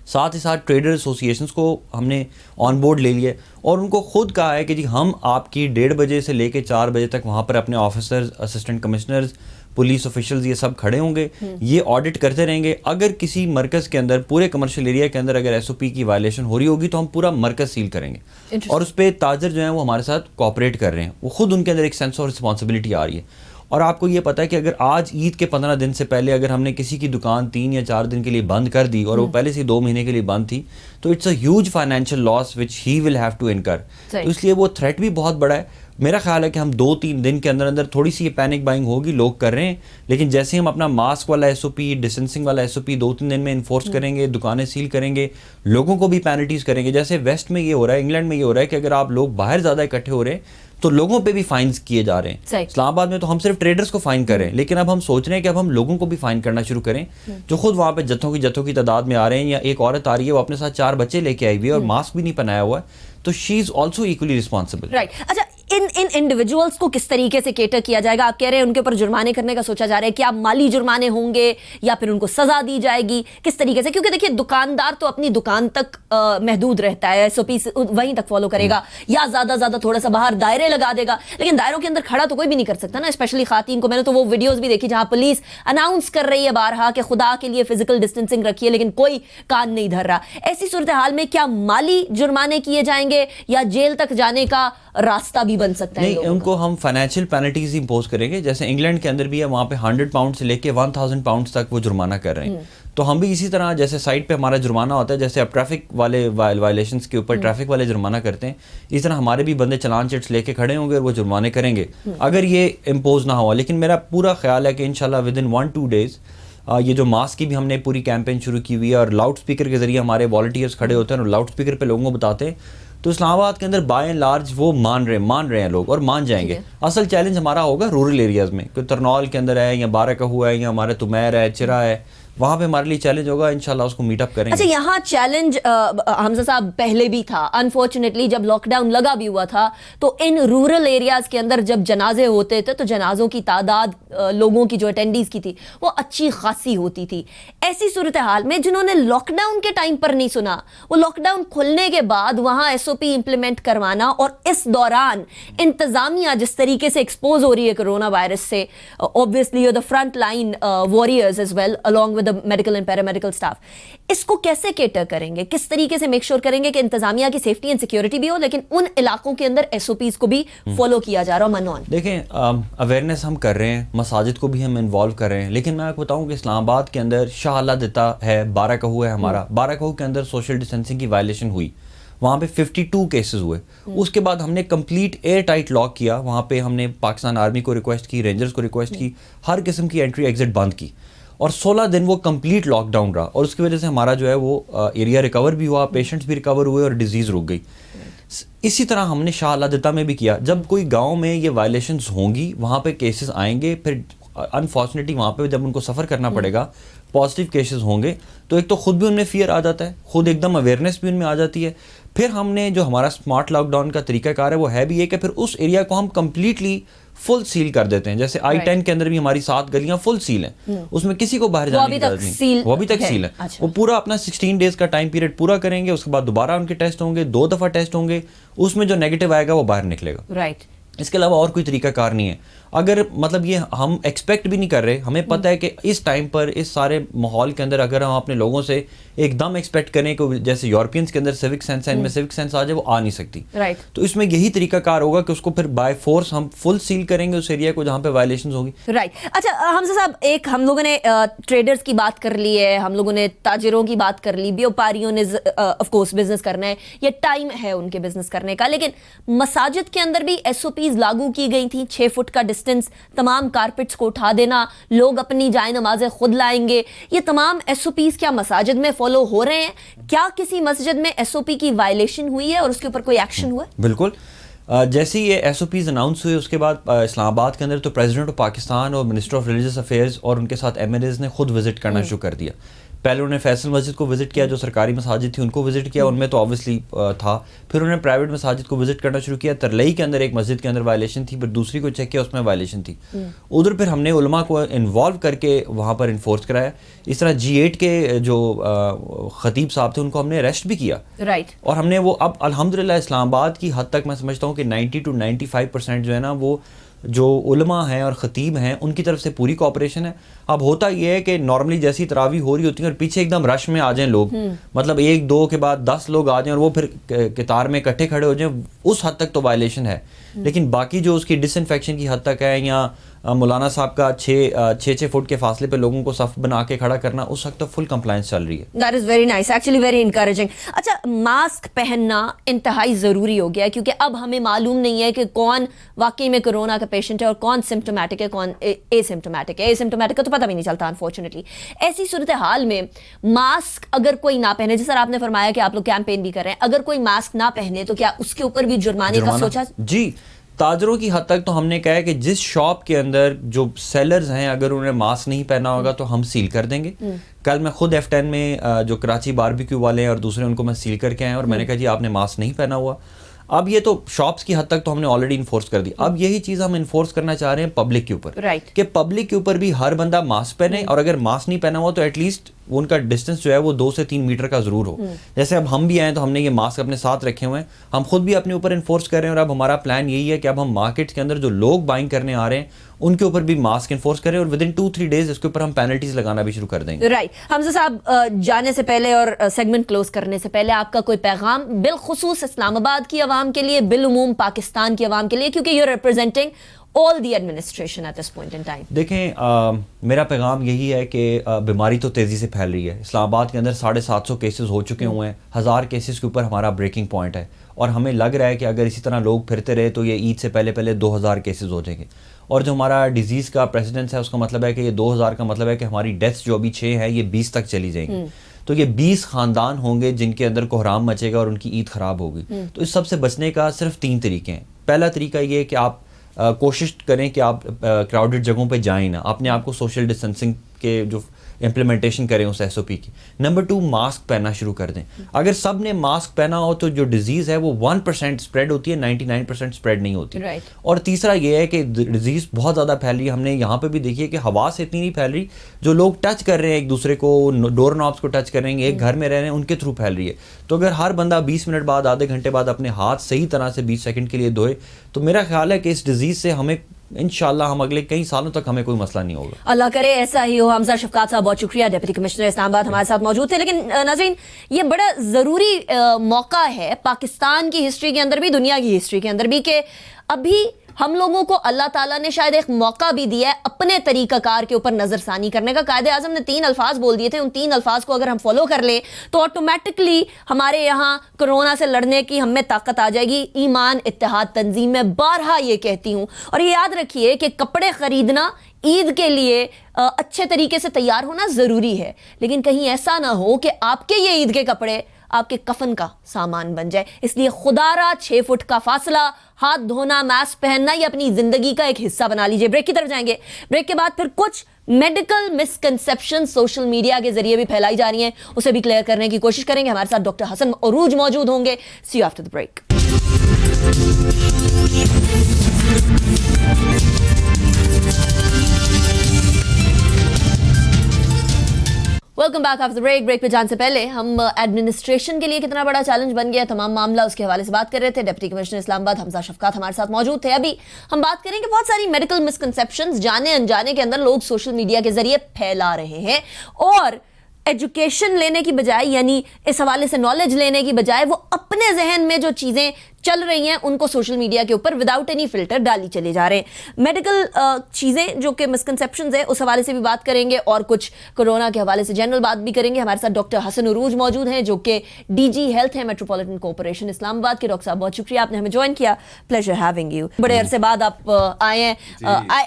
साथ ही साथ ट्रेडर एसोसिएशंस को हमने ऑन बोर्ड ले लिया और उनको खुद कहा है कि जी हम आपकी 1:30 बजे से लेकर 4 बजे तक वहाँ पर अपने officers, assistant commissioners, police officials ये सब खड़े होंगे, ये ऑडिट करते रहेंगे। अगर किसी मरकज़ के अंदर, पूरे कमर्शियल एरिया के अंदर अगर एसओपी की वायलेशन हो रही होगी तो हम पूरा मरकज़ सील करेंगे। और उस पर ताजर जो हैं वो हमारे साथ कोऑपरेट कर रहे हैं, वो खुद उनके अंदर एक सेंस ऑफ रिस्पॉन्सिबिलिटी आ रही है। और आपको ये पता है कि अगर आज ईद के 15 दिन से पहले अगर हमने किसी की दुकान 3 या 4 दिन के लिए बंद कर दी और वो पहले से 2 महीने के लिए बंद थी, तो it's a huge financial loss which he will have to incur. तो इसलिए वो थ्रेट भी बहुत बड़ा है। मेरा ख्याल है कि हम 2-3 दिन के अंदर अंदर थोड़ी सी ये पैनिक बाइंग होगी, लोग कर रहे हैं, लेकिन जैसे हम अपना मास्क वाला एसओपी, डिस्टेंसिंग वाला एसओपी 2-3 दिन में इन्फोर्स करेंगे, दुकानें सील करेंगे, लोगों को भी पेनल्टीज करेंगे। जैसे वेस्ट में ये हो रहा है, इंग्लैंड में ये हो रहा है कि अगर आप लोग बाहर ज़्यादा इकट्ठे हो रहे हैं तो लोगों पे भी फाइन्स किए जा रहे हैं। इस्लामाबाद में तो हम सिर्फ ट्रेडर्स को फाइन कर रहे हैं, लेकिन अब हम सोच रहे हैं कि अब हम लोगों को भी फाइन करना शुरू करें जो खुद वहाँ पे जत्थों की तादाद में आ रहे हैं। या एक औरत आ रही है, वो अपने साथ 4 बच्चे लेके आई हुई है और मास्क भी नहीं पहनाया हुआ है, तो she is also equally responsible. Right. अच्छा, इन इंडिविजुअल्स को किस तरीके से केटर किया जाएगा? आप कह रहे हैं उनके ऊपर जुर्माने करने का सोचा जा रहा है, क्या माली जुर्माने होंगे या फिर उनको सजा दी जाएगी, किस तरीके से? क्योंकि देखिए दुकानदार तो अपनी दुकान तक महदूद रहता है, एसओपी वहीं तक फॉलो करेगा या ज्यादा थोड़ा सा बाहर दायरे लगा देगा, लेकिन दायरों के अंदर खड़ा तो कोई भी नहीं कर सकता ना, स्पेशली खातीन को। मैंने तो वो वीडियोस भी देखी जहां पुलिस अनाउंस कर रही है बारहा कि खुदा के लिए फिजिकल डिस्टेंसिंग रखिए, लेकिन कोई कान नहीं धर रहा। ऐसी सूरत हाल में क्या माली जुर्माने किए जाएंगे या जेल तक जाने का रास्ता भी बन सकता है? नहीं, उनको हम फाइनेंशियल पेनल्टीज इंपोज करेंगे, जैसे इंग्लैंड के अंदर भी है, वहाँ पे 100 पाउंड से लेके 1000 पाउंड तक वो जुर्माना कर रहे हैं। तो हम भी इसी तरह, जैसे साइड पे हमारा जुर्माना होता है, जैसे अब ट्रैफिक वाले वायलेशंस के ऊपर ट्रैफिक वाले जुर्माना करते हैं, इस तरह हमारे भी बंदे चलान चिट्स लेके खड़े होंगे और वो जुर्माने करेंगे अगर ये इम्पोज ना हुआ। लेकिन मेरा पूरा ख्याल है कि इंशाल्लाह विद इन 1-2 डेज ये जो मास्क की भी हमने पूरी कैंपेन शुरू की हुई है और लाउड स्पीकर के जरिए हमारे वॉलंटियर्स खड़े होते हैं और लाउड स्पीकर पे लोगों को बताते हैं, तो इस्लामाबाद के अंदर बाय एंड लार्ज वो मान रहे हैं लोग और मान जाएंगे। असल चैलेंज हमारा होगा रूरल एरियाज़ में, कोई तरनौल के अंदर है या बाराकहू है या हमारे तुमैर है, चिरा है, वहाँ पे हमारे लिए चैलेंज होगा, इंशाल्लाह उसको मीटअप करेंगे। अच्छा, यहाँ चैलेंज हमजा साहब पहले भी था, अनफॉर्चुनेटली जब लॉकडाउन लगा भी हुआ था तो इन रूरल एरियाज के अंदर जब जनाजे होते थे तो जनाजों की तादाद लोगों की जो अटेंडीज की थी वो अच्छी खासी होती थी। ऐसी सूरत हाल में जिन्होंने लॉकडाउन के टाइम पर नहीं सुना, वो लॉकडाउन खुलने के बाद वहाँ एसओपी इंप्लीमेंट करवाना, और इस दौरान इंतजामिया जिस तरीके से एक्सपोज हो रही है कोरोना वायरस से, obviously the front line warriors as well along with the medical and paramedical staff. इसको कैसे cater करेंगे, किस तरीके से make sure करेंगे कि इंतजामिया की safety and security भी हो, लेकिन उन इलाकों के अंदर SOPs को भी follow किया जा रहा हो? मनोन, देखें, अवेयरनेस हम कर रहे हैं, मसाजिद को भी हम इन्वॉल्व कर रहे हैं, लेकिन मैं आपको बताऊं कि इस्लामाबाद के अंदर शाह अल्लाह देता है, बाराकहू है हमारा, बाराकहू के अंदर सोशल डिस्टेंसिंग की वायलेशन हुई, वहाँ पे 52 केसेस हुए। उसके बाद हमने कंप्लीट एयर टाइट लॉक किया, वहाँ पे हमने पाकिस्तान आर्मी को रिक्वेस्ट की, रेंजर्स को रिक्वेस्ट की, हर किस्म की एंट्री एग्जिट बंद की, और 16 दिन वो कंप्लीट लॉकडाउन रहा, और उसकी वजह से हमारा जो है वो एरिया रिकवर भी हुआ, पेशेंट्स भी रिकवर हुए और डिजीज़ रुक गई। इसी तरह हमने शाह अल्लाह देता में भी किया। जब कोई गांव में ये वायलेशंस होंगी, वहाँ पे केसेस आएंगे, फिर अनफॉर्चुनेटली वहाँ पे जब उनको सफ़र करना पड़ेगा, पॉजिटिव केसेस होंगे, तो एक तो ख़ुद भी उनमें फियर आ जाता है, खुद एकदम अवेयरनेस भी उनमें आ जाती है। फिर हमने जो हमारा स्मार्ट लॉकडाउन का तरीकाकार है वो है भी ये कि फिर उस एरिया को हम कम्प्लीटली फुल सील कर देते हैं। जैसे I-10 के अंदर भी हमारी 7 गलियां फुल सील हैं, उसमें किसी को बाहर जाने की इजाजत नहीं, वो अभी तक सील है। अच्छा। वो पूरा अपना 16 डेज का टाइम पीरियड पूरा करेंगे, उसके बाद दोबारा उनके टेस्ट होंगे, 2 दफ़ा टेस्ट होंगे, उसमें जो नेगेटिव आएगा वो बाहर निकलेगा। राइट। इसके अलावा और कोई तरीका कार नहीं है। अगर मतलब ये हम एक्सपेक्ट भी नहीं कर रहे, हमें पता है कि इस टाइम पर इस सारे माहौल के अंदर अगर हम अपने लोगों से एकदम एक्सपेक्ट करें कि जैसे यूरोपियंस के अंदर सिविक सेंस है, इनमें सिविक सेंस आ जाए, वो आ नहीं सकती। राइट। तो इसमें यही तरीका कार होगा कि उसको फिर बाय फोर्स हम फुल सील करेंगे उस एरिया को जहाँ पे वायलेशंस होगी। राइट। अच्छा हमजा साहब, एक हम लोगों ने ट्रेडर्स की बात कर ली है, हम लोगों ने ताजिरों की बात कर ली, व्यापारियों ने ऑफ कोर्स बिजनेस करना है, ये टाइम है उनके बिजनेस करने का, लेकिन मसाजिद के अंदर भी SOPs लागू की गई थी, 6 फुट का डिस्टेंस, तमाम कारपेट्स को उठा देना, लोग अपनी जाए नमाजें खुद लाएंगे, ये तमाम SOPs क्या मसाजिद में फॉलो हो रहे हैं? क्या किसी मस्जिद में SOP की वायलेशन हुई है और उसके ऊपर कोई एक्शन हुआ? बिल्कुल। जैसे ही ये SOPs अनाउंस हुए उसके बाद इस्लामाबाद के अंदर तो प्रेसिडेंट ऑफ पाकिस्तान और मिनिस्टर ऑफ रिलीजियस अफेयर्स और उनके साथ MLAs ने खुद विजिट करना शुरू कर दिया। पहले उन्होंने फैसल मस्जिद को विजिट किया, जो सरकारी मसाजिद थी उनको विजिट किया, उनमें तो ऑब्वियसली था। फिर उन्होंने प्राइवेट मसाजिद को विजिट करना शुरू किया। तरलई के अंदर एक मस्जिद के अंदर वायलेशन थी, फिर दूसरी को चेक किया, उसमें वायलेशन थी। उधर फिर हमने उलमा को इन्वॉल्व करके वहाँ पर इन्फोर्स कराया। इस तरह G8 के जो खतीब साहब थे उनको हमने अरेस्ट भी किया। राइट। और हमने वो अब अल्हम्दुलिल्लाह इस्लामाबाद की हद तक मैं समझता हूँ कि 90 to 95% जो है ना, वो जो उलमा हैं और ख़तीब हैं उनकी तरफ से पूरी कोऑपरेशन है। अब होता ये है कि नॉर्मली जैसी तरावी हो रही होती है और पीछे एकदम रश में आ जाएं लोग, मतलब 1-2 के बाद 10 लोग आ जाएं और वो फिर कतार में इकट्ठे खड़े हो जाएं, उस हद तक तो वायलेशन है। लेकिन बाकी जो उसकी डिसइंफेक्शन की हद तक है, या मौलाना साहब का 6 फुट के फासले पे लोगों को सफ बना के खड़ा करना, उस वक्त तो फुल कंप्लायंस चल रही है। That is very nice, actually very encouraging. अच्छा, मास्क पहनना इंतहाई ज़रूरी हो गया है, क्योंकि अब हमें मालूम नहीं है कि कौन वाकई में कोरोना का पेशेंट है और कौन सिम्टोमेटिक है, कौन एसिम्टोमेटिक है। एसिम्टोमेटिक का तो पता भी नहीं चलता अनफॉर्चुनेटली। ऐसी सूरत हाल में मास्क अगर कोई ना पहने, जैसे आपने फरमाया कि आप लोग कैंपेन भी कर रहे हैं, अगर कोई मास्क ना पहने तो क्या उसके ऊपर भी जुर्माने का सोचा? जी, ताजरों की हद तक तो हमने कहा है कि जिस शॉप के अंदर जो सेलर्स हैं अगर उन्हें मास्क नहीं पहना होगा तो हम सील कर देंगे। कल मैं खुद F10 में जो कराची बारबेक्यू वाले हैं और दूसरे उनको मैं सील करके आया और मैंने कहा जी आपने मास्क नहीं पहना हुआ। अब ये तो शॉप्स की हद तक तो हमने ऑलरेडी इन्फोर्स कर दी। अब यही चीज़ हम इन्फोर्स करना चाह रहे हैं पब्लिक के ऊपर, कि पब्लिक के ऊपर भी हर बंदा मास्क पहने, और अगर मास्क नहीं पहना हुआ तो एटलीस्ट उनका डिस्टेंस जो है वो 2 से 3 मीटर का ज़रूर हो। जैसे अब हम भी आए तो हमने ये मास्क अपने साथ रखे हुए हैं, हम खुद भी अपने ऊपर इन्फोर्स कर रहे हैं। और अब हमारा प्लान यही है कि अब हम मार्केट्स के अंदर जो लोग बाइंग करने आ रहे हैं उनके ऊपर भी मास्क इन्फोर्स करें, और विदिन 2-3 डेज इसके ऊपर हम पेनल्टीज लगाना भी शुरू कर देंगे। राइट। हमजा साहब, जाने से पहले और सेगमेंट क्लोज करने से पहले आपका कोई पैगाम बिलखुसूस इस्लामाबाद की आवाम के लिए, बिलउमूम पाकिस्तान की आवाम के लिए, क्योंकि you are representing all the administration at this point in time? देखें, मेरा पैगाम यही है कि बीमारी तो तेज़ी से फैल रही है। इस्लामाबाद के अंदर 750 केसेस हो चुके हुए हैं, 1000 केसेस के ऊपर हमारा ब्रेकिंग पॉइंट है, और हमें लग रहा है कि अगर इसी तरह लोग फिरते रहे तो ये ईद से पहले 2000 केसेस हो जाएंगे। और जो हमारा डिजीज़ का प्रेसिडेंस है उसका मतलब है कि ये 2000 का मतलब है कि हमारी डेथ्स जो अभी 6 हैं ये 20 तक चली जाएंगी। तो ये 20 ख़ानदान होंगे जिनके अंदर कोहराम मचेगा और उनकी ईद ख़राब होगी। तो इस सब से बचने का सिर्फ 3 तरीके हैं। पहला तरीका ये है कि आप कोशिश करें कि आप क्राउडेड जगहों पे जाएं ना, अपने आप को सोशल डिस्टेंसिंग के जो इम्प्लीमेंटेशन करें उस SOP की। नंबर 2, मास्क पहनना शुरू कर दें। अगर सब ने मास्क पहना हो तो जो डिजीज़ है वो 1% स्प्रेड होती है, 99% स्प्रेड नहीं होती। और तीसरा ये है कि डिजीज़ बहुत ज़्यादा फैल रही है। हमने यहाँ पे भी देखिए कि हवा से इतनी नहीं फैल रही, जो लोग टच कर रहे हैं एक दूसरे को, डोर नॉब्स को टच कर रहे हैं, एक घर में रह रहे हैं, उनके थ्रू फैल रही है। तो अगर हर बंदा 20 मिनट बाद, आधे घंटे बाद अपने हाथ सही तरह से 20 सेकंड के लिए धोए, तो मेरा ख्याल है कि इस डिज़ीज़ से हमें इंशाल्लाह हम अगले कई सालों तक हमें कोई मसला नहीं होगा। अल्लाह करे ऐसा ही हो। हमजा शफकात साहब बहुत शुक्रिया, डिप्टी कमिश्नर इस्लामाबाद हमारे साथ मौजूद थे। लेकिन नाज़रीन, ये बड़ा ज़रूरी मौका है पाकिस्तान की हिस्ट्री के अंदर भी, दुनिया की हिस्ट्री के अंदर भी, कि अभी हम लोगों को अल्लाह ताला ने शायद एक मौका भी दिया है अपने तरीक़ाकार के ऊपर नज़रसानी करने का। कायदे आज़म ने 3 अल्फाज बोल दिए थे, उन 3 अल्फाज को अगर हम फॉलो कर ले तो ऑटोमेटिकली हमारे यहाँ कोरोना से लड़ने की हम में ताकत आ जाएगी। ईमान, इत्तेहाद, तंजीम। मैं बारहा ये कहती हूँ, और ये याद रखिए कि कपड़े ख़रीदना ईद के लिए अच्छे तरीके से तैयार होना ज़रूरी है, लेकिन कहीं ऐसा ना हो कि आपके ये ईद के कपड़े आपके कफन का सामान बन जाए। इसलिए खुदारा 6 फुट का फासला, हाथ धोना, मास्क पहनना, ये अपनी जिंदगी का एक हिस्सा बना लीजिए। ब्रेक की तरफ जाएंगे। ब्रेक के बाद फिर कुछ मेडिकल मिसकंसेप्शन सोशल मीडिया के जरिए भी फैलाई जा रही हैं, उसे भी क्लियर करने की कोशिश करेंगे। हमारे साथ डॉक्टर हसन अरूज मौजूद होंगे। See you after the break. Welcome back after break. Break पे जाने से पहले हम एडमिनिस्ट्रेशन के लिए कितना बड़ा चैलेंज बन गया तमाम मामला, उसके हवाले से बात कर रहे थे। डिप्टी कमिश्नर इस्लामाबाद हमजा शफकात हमारे साथ मौजूद थे। अभी हम बात करेंगे बहुत सारी मेडिकल मिसकंसेप्शंस जाने अनजाने के अंदर लोग सोशल मीडिया के जरिए फैला रहे हैं, और एजुकेशन लेने की बजाय, यानी इस हवाले से नॉलेज लेने की बजाय, वो अपने जहन में जो चीज़ें चल रही हैं उनको सोशल मीडिया के ऊपर विदाउट एनी फिल्टर डाली चले जा रहे हैं। मेडिकल चीज़ें जो कि मिसकंसेप्शंस है, उस हवाले से भी बात करेंगे, और कुछ कोरोना के हवाले से जनरल बात भी करेंगे। हमारे साथ डॉक्टर हसन अरूज मौजूद हैं, जो कि डीजी हेल्थ है मेट्रोपॉलिटन कॉर्पोरेशन इस्लामाबाद के। डॉक्टर साहब बहुत शुक्रिया, आपने हमें ज्वाइन किया। Pleasure having you. बड़े अरसे बाद आप आए हैं।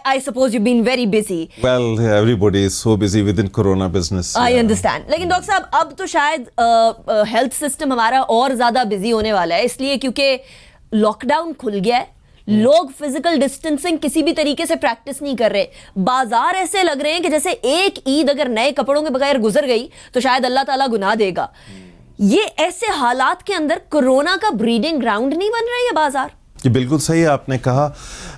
I suppose you been very busy. Well, everybody is so busy within corona business. I understand. लेकिन डॉक्टर साहब, अब तो शायद हेल्थ सिस्टम हमारा और ज़्यादा बिजी होने वाला है, इसलिए क्योंकि लॉकडाउन खुल गया है, लोग फिजिकल डिस्टेंसिंग किसी भी तरीके से प्रैक्टिस नहीं कर रहे। बाजार ऐसे लग रहे हैं कि जैसे एक ईद अगर नए कपड़ों के बगैर गुजर गई तो शायद अल्लाह ताला गुनाह देगा। ये ऐसे हालात के अंदर कोरोना का ब्रीडिंग ग्राउंड नहीं बन रहा है ये बाजार? ये बिल्कुल सही आपने कहा।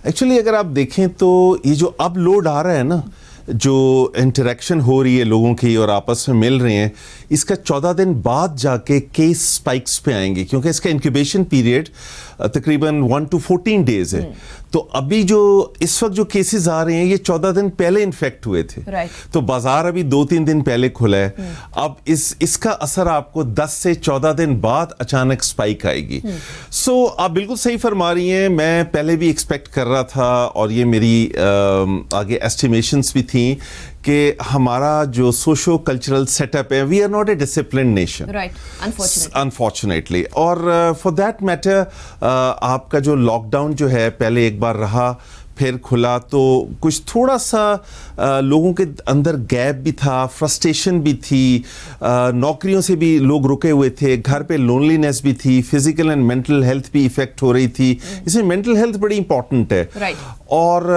एक्चुअली अगर आप देखें तो ये जो अब लोड आ रहा है ना, जो इंटरेक्शन हो रही है लोगों की और आपस में मिल रहे हैं, इसका 14 दिन बाद जाके केस स्पाइक्स पे आएंगे, क्योंकि इसका इंक्यूबेशन पीरियड तकरीबन 1 to 14 डेज है। तो अभी जो इस वक्त जो केसेस आ रहे हैं, ये 14 दिन पहले इन्फेक्ट हुए थे। तो बाजार अभी 2-3 दिन पहले खुला है। अब इसका असर आपको 10 से 14 दिन बाद अचानक स्पाइक आएगी। सो आप बिल्कुल सही फरमा रही हैं। मैं पहले भी एक्सपेक्ट कर रहा था, और ये मेरी आगे एस्टिमेशंस भी थी कि हमारा जो सोशो कल्चरल सेटअप है, we are not a disciplined nation, unfortunately. और फॉर दैट मैटर आपका जो लॉकडाउन जो है, पहले एक बार रहा, फिर खुला, तो कुछ थोड़ा सा लोगों के अंदर गैप भी था, फ्रस्ट्रेशन भी थी, नौकरियों से भी लोग रुके हुए थे, घर पे लोनलीनेस भी थी, फिजिकल एंड मेंटल हेल्थ भी इफेक्ट हो रही थी। इसमें मेंटल हेल्थ बड़ी इंपॉर्टेंट है। और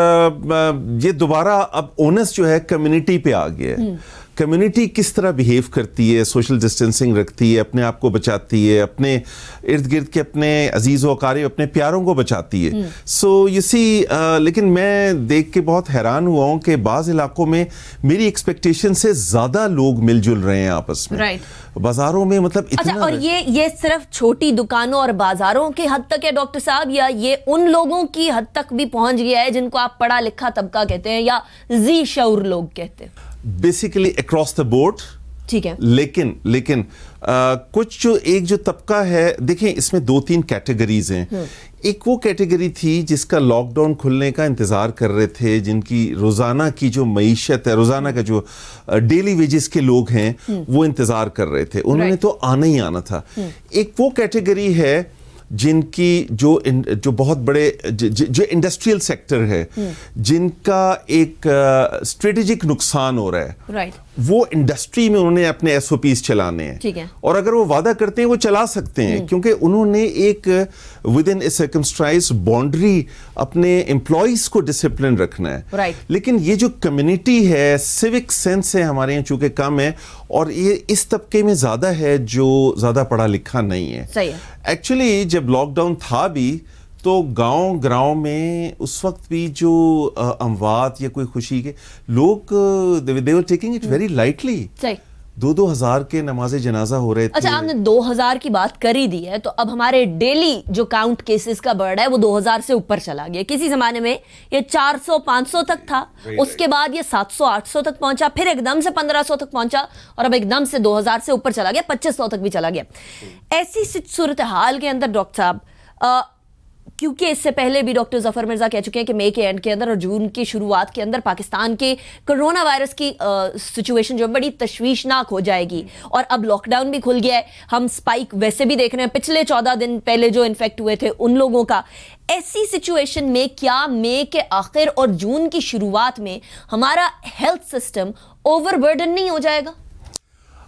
ये दोबारा अब ओनस जो है कम्युनिटी पे आ गया है। कम्युनिटी किस तरह बिहेव करती है, सोशल डिस्टेंसिंग रखती है, अपने आप को बचाती है, अपने इर्द गिर्द के अपने अजीज़ व अकारीब, अपने प्यारों को बचाती है। सो यू सी, लेकिन मैं देख के बहुत हैरान हुआ हूँ कि बाज़ इलाकों में मेरी एक्सपेक्टेशन से ज़्यादा लोग मिलजुल रहे हैं आपस में, बाजारों में, मतलब इतना। अच्छा, और ये सिर्फ छोटी दुकानों और बाजारों की हद तक है डॉक्टर साहब, या ये उन लोगों की हद तक भी पहुंच गया है जिनको आप पढ़ा लिखा तबका कहते हैं या जी शऊर लोग कहते हैं? बेसिकली अक्रॉस द बोर्ड, ठीक है। लेकिन कुछ जो तबका है, देखें इसमें 2-3 कैटेगरीज हैं। एक वो कैटेगरी थी जिसका लॉकडाउन खुलने का इंतज़ार कर रहे थे, जिनकी रोज़ाना की जो मईशत है, रोज़ाना का जो डेली वेजेस के लोग हैं, वो इंतज़ार कर रहे थे, उन्होंने तो आना ही आना था। एक वो कैटेगरी है जिनकी जो बहुत बड़े जो इंडस्ट्रियल सेक्टर है, जिनका एक स्ट्रेटेजिक नुकसान हो रहा है, वो इंडस्ट्री में उन्होंने अपने एसओपीज चलाने हैं, ठीक है। और अगर वो वादा करते हैं वो चला सकते हैं, क्योंकि उन्होंने एक विद इन ए सर्कमस्क्राइज्ड बाउंड्री अपने एम्प्लॉइज को डिसिप्लिन रखना है। लेकिन ये जो कम्युनिटी है, सिविक सेंस है हमारे यहाँ चूंकि कम है, और ये इस तबके में ज्यादा है जो ज्यादा पढ़ा लिखा नहीं है। सही है। एक्चुअली जब लॉकडाउन था भी, तो गांव में उस वक्त भी जो अमवात या कोई खुशी के लोग, they were taking it very lightly. दो हज़ार के नमाज जनाजा हो रहे थे। अच्छा, आपने 2000 की बात कर ही दी है, तो अब हमारे डेली जो काउंट केसेस का बढ़ है वो 2000 से ऊपर चला गया। किसी जमाने में ये 400-500 तक था, उसके बाद ये 700-800 तक पहुंचा, फिर एकदम से 1500 तक पहुंचा और अब एकदम से 2000 से ऊपर चला गया, 2500 तक भी चला गया। ऐसी सूरत हाल के अंदर डॉक्टर साहब, क्योंकि इससे पहले भी डॉक्टर जफर मिर्जा कह चुके हैं कि मई के एंड के अंदर और जून की शुरुआत के अंदर पाकिस्तान के कोरोना वायरस की सिचुएशन जो बड़ी तशवीशनाक हो जाएगी, और अब लॉकडाउन भी खुल गया है। हम स्पाइक वैसे भी देख रहे हैं पिछले 14 दिन पहले जो इन्फेक्ट हुए थे उन लोगों का। ऐसी सिचुएशन में क्या मई के आखिर और जून की शुरुआत में हमारा हेल्थ सिस्टम ओवरबर्डन नहीं हो जाएगा?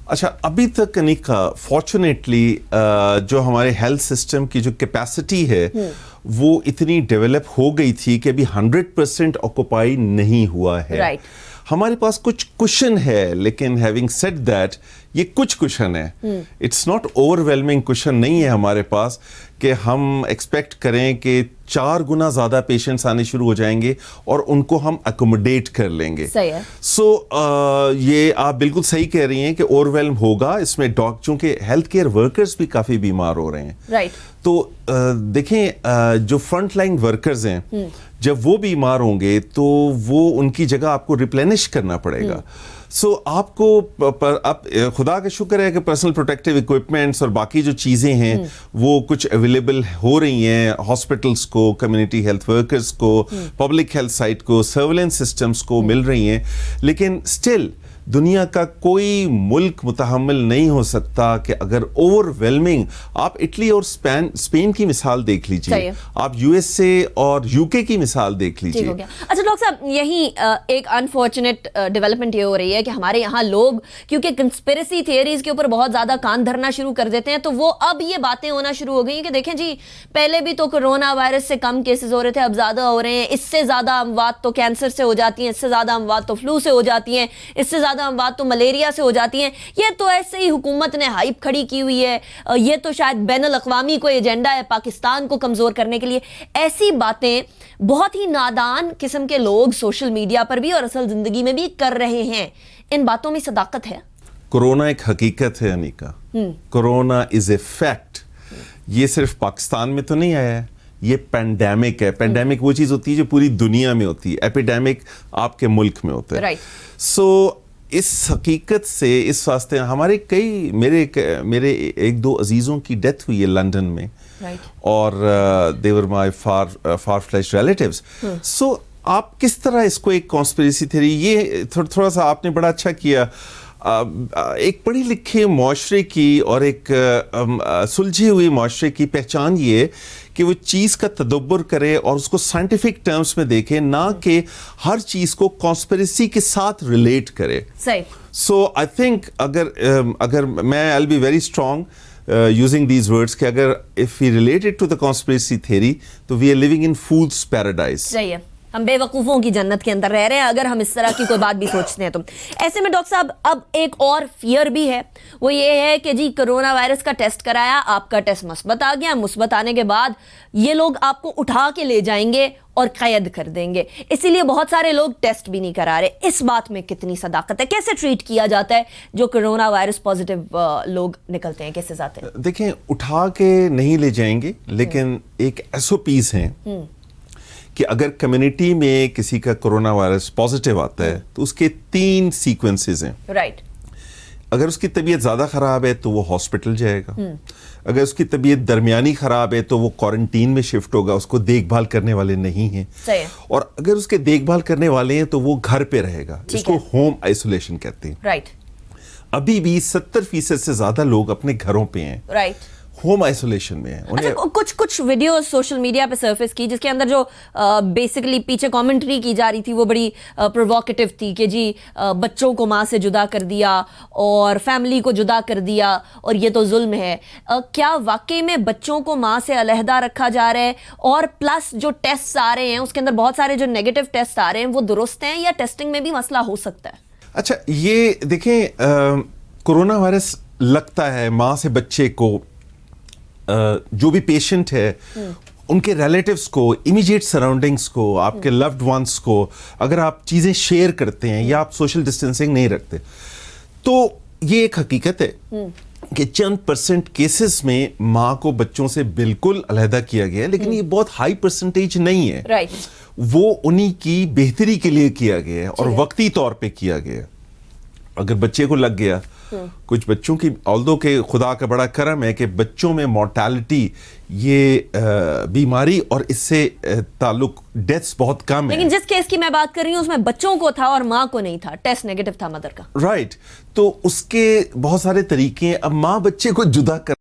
अच्छा, अभी तक अनिका फॉर्चुनेटली जो हमारे हेल्थ सिस्टम की जो कैपेसिटी है वो इतनी डेवलप हो गई थी कि अभी 100% ऑक्युपाई नहीं हुआ है। Right. हमारे पास कुछ कुशन है, लेकिन हैविंग सेड दैट ये कुछ कुशन है, इट्स नॉट ओवरवेलमिंग कुशन नहीं है हमारे पास कि हम एक्सपेक्ट करें कि 4 गुना ज़्यादा पेशेंट्स आने शुरू हो जाएंगे और उनको हम अकोमोडेट कर लेंगे। सही है। सो ये आप बिल्कुल सही कह रही हैं कि ओवरवेलम होगा इसमें। चूंकि हेल्थ केयर वर्कर्स भी काफ़ी बीमार हो रहे हैं। राइट। तो देखें, जो फ्रंट लाइन वर्कर्स हैं जब वो बीमार होंगे तो वो उनकी जगह आपको रिप्लेनिश करना पड़ेगा। सो आपको अब खुदा का शुक्र है कि पर्सनल प्रोटेक्टिव इक्विपमेंट्स और बाकी जो चीज़ें हैं वो कुछ अवेलेबल हो रही हैं हॉस्पिटल्स को, कम्युनिटी हेल्थ वर्कर्स को, पब्लिक हेल्थ साइट को, सर्वेलेंस सिस्टम्स को मिल रही हैं। लेकिन स्टिल दुनिया का कोई मुल्क मुतहम्मिल नहीं हो सकता कि अगर ओवरवेलमिंग, आप इटली और स्पेन की मिसाल देख लीजिए, आप यूएसए और यूके की मिसाल देख लीजिए। अच्छा डॉक्टर साहब, यही एक अनफॉर्चुनेट डेवलपमेंट ये हो रही है कि हमारे यहाँ लोग क्योंकि कंस्पिरेसी थियरीज के ऊपर बहुत ज्यादा कान धरना शुरू कर देते हैं, तो वो अब ये बातें होना शुरू हो गई हैं कि देखें जी, पहले भी तो कोरोना वायरस से कम केसेस हो रहे थे, अब ज्यादा हो रहे हैं, इससे ज्यादा अमवात तो कैंसर से हो जाती हैं, इससे ज्यादा अमवात तो फ्लू से हो जाती हैं, इससे ज्यादा बात तो मलेरिया से हो जाती है। ये तो ऐसे ही हुकूमत ने हाइप खड़ी की हुई है, ये तो शायद बैनुल अक़वामी कोई एजेंडा है पाकिस्तान को कमजोर करने के लिए। ऐसी बातें बहुत ही नादान किस्म के लोग सोशल मीडिया पर भी और असल जिंदगी में भी कर रहे हैं। इन बातों में सदाकत है? कोरोना एक हकीकत है Anika, corona is a fact. ये सिर्फ पाकिस्तान में तो नहीं आया है, ये पैंडेमिक है। पैंडेमिक वो चीज होती है जो पूरी दुनिया में होती है, एपिडेमिक आपके मुल्क में होता है। राइट। सो इस हकीकत से इस वास्ते हमारे मेरे एक दो अजीज़ों की डेथ हुई है लंदन में। Right. और they were my far flash relatives. So आप किस तरह इसको एक कॉन्स्पिरेसी थ्योरी, ये थोड़ा सा आपने बड़ा अच्छा किया। एक पढ़े लिखे माशरे की और एक सुलझे हुए माशरे की पहचान ये कि वो चीज़ का तदब्बर करे और उसको साइंटिफिक टर्म्स में देखे, ना कि हर चीज़ को कॉन्स्पिरेसी के साथ रिलेट करे। सही। सो आई थिंक अगर मैं I will be very strong using these words कि अगर if we related to the conspiracy theory तो we are living in fool's paradise. सही है, हम बेवकूफ़ों की जन्नत के अंदर रह रहे हैं अगर हम इस तरह की कोई बात भी सोचते हैं तो। ऐसे में डॉक्टर साहब अब एक और फियर भी है, वो ये है कि जी कोरोना वायरस का टेस्ट कराया, आपका टेस्ट मुस्बत आ गया, मुस्बत आने के बाद ये लोग आपको उठा के ले जाएंगे और कैद कर देंगे, इसीलिए बहुत सारे लोग टेस्ट भी नहीं करा रहे। इस बात में कितनी सदाकत है? कैसे ट्रीट किया जाता है जो कोरोना वायरस पॉजिटिव लोग निकलते हैं, कैसे जाते हैं? देखें, उठा के नहीं ले जाएंगे, लेकिन एक SOPs हैं कि अगर कम्युनिटी में किसी का कोरोना वायरस पॉजिटिव आता है तो उसके 3 सीक्वेंसेस हैं। राइट। अगर उसकी तबीयत ज़्यादा ख़राब है तो वो हॉस्पिटल जाएगा, अगर उसकी तबीयत दरमियानी ख़राब है तो वो क्वारंटीन में शिफ्ट होगा, उसको देखभाल करने वाले नहीं हैं। और अगर उसके देखभाल करने वाले हैं तो वो घर पे रहेगा, जिसको होम आइसोलेशन कहते हैं। राइट। अभी भी 70% से ज़्यादा लोग अपने घरों पे हैं। राइट। होम आइसोलेशन में है। अच्छा, कुछ वीडियो सोशल मीडिया पे सरफेस की जिसके अंदर जो बेसिकली पीछे कमेंट्री की जा रही थी वो बड़ी प्रोवोकेटिव थी कि जी बच्चों को माँ से जुदा कर दिया और फैमिली को जुदा कर दिया और ये तो जुल्म है। क्या वाकई में बच्चों को माँ से अलहदा रखा जा रहा है? और प्लस जो टेस्ट आ रहे हैं उसके अंदर बहुत सारे जो नेगेटिव टेस्ट आ रहे हैं वो दुरुस्त हैं या टेस्टिंग में भी मसला हो सकता है? अच्छा, ये देखें, कोरोना वायरस लगता है माँ से बच्चे को, जो भी पेशेंट है उनके रिलेटिव्स को, इमीडिएट सराउंडिंग्स को, आपके लव्ड वंस को, अगर आप चीज़ें शेयर करते हैं या आप सोशल डिस्टेंसिंग नहीं रखते तो ये एक हकीकत है कि चंद परसेंट केसेस में माँ को बच्चों से बिल्कुल अलहदा किया गया है, लेकिन ये बहुत हाई परसेंटेज नहीं है। राइट। वो उन्हीं की बेहतरी के लिए किया गया है और वक्ती तौर पे किया गया है। अगर बच्चे को लग गया, कुछ बच्चों की, ऑल्दो के खुदा का बड़ा करम है कि बच्चों में मोर्टालिटी, ये बीमारी और इससे ताल्लुक डेथ्स बहुत कम है। लेकिन जिस केस की मैं बात कर रही हूँ उसमें बच्चों को था और माँ को नहीं था, टेस्ट नेगेटिव था मदर का। राइट। तो उसके बहुत सारे तरीके हैं। अब माँ बच्चे को जुदा कर